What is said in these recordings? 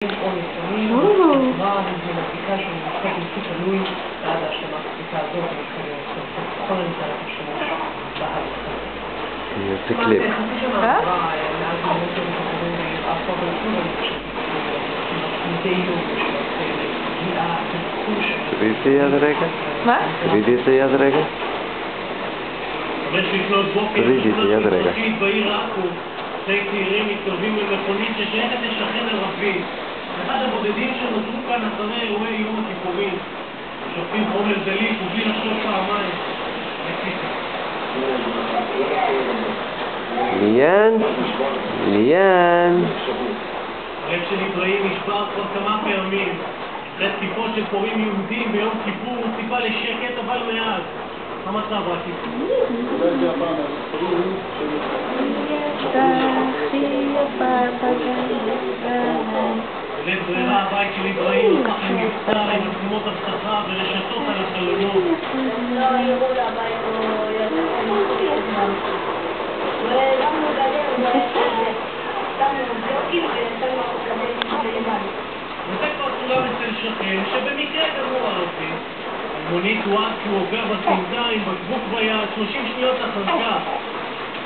או לפעמים, מה זה בבדיקה של משחק בלתי תלוי עד השלמת הבדיקה הזאת, אני חושב ככל הניתן את השימוש בהליכה. זה קליפ. חצי שנה עברה, מאז באמת שמקבלים אף פעם ולשוב, אני חושבת מדי יום בשביל פגיעה, תזכור של... תראי את היד רגע? מה? תראי את היד רגע? חמש לפנות בוקר, יד רגע. בעיר עכו, שני צעירים מתקרבים למכונית ששייכת לשכן ערבי. אחד הבודדים שנותרו כאן אחרי אירועי יום הכיפורים. שופטים חומר דליק ובלי לחשוב פעמיים. ליאן. הלב של אברהים נשבר כבר כמה פעמים. אחרי תקיפות של פורעים יהודים ביום כיפור הוא ציפה לשקט אבל מעט. המצב רק בלית ברירה הבית של אברהים הפך למבצר עם מצלמות אבטחה ורשתות על החלונות. לא יראו לבית או יצאו ושמנו גדר ושמנו בלוקים ושמנו גדר לבד. וזה כבר צולם אצל שכן שבמקרה גמור הרופאים. אלמונית הועד כי הוא עובר בסמדה עם בקבוק ביד 30 שניות אחר כך.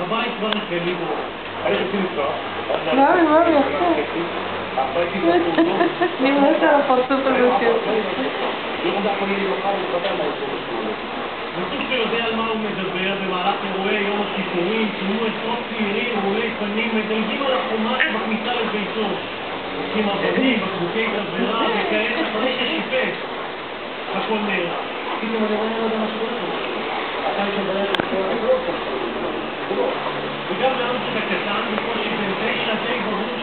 הבית כבר החל לברוא. מה יפה. אני מתה על הפרצוף הזה שיוצא. בסוף שיודע על מה הוא מדבר, במהלך אירועי יום הכיפורים צולמו עשרות צעירים רעולי פנים מדלגים על החומה בכניסה לביתו. לוקחים אבנים, בקבוקי תבערה וכעת אחרי ששיפץ. הכל נערב. פתאום אני רואה עוד מה שקורה פה. אתה יש הבעיה של כל וגם לאמסטר הקטן, בקושי בן 9 די ברור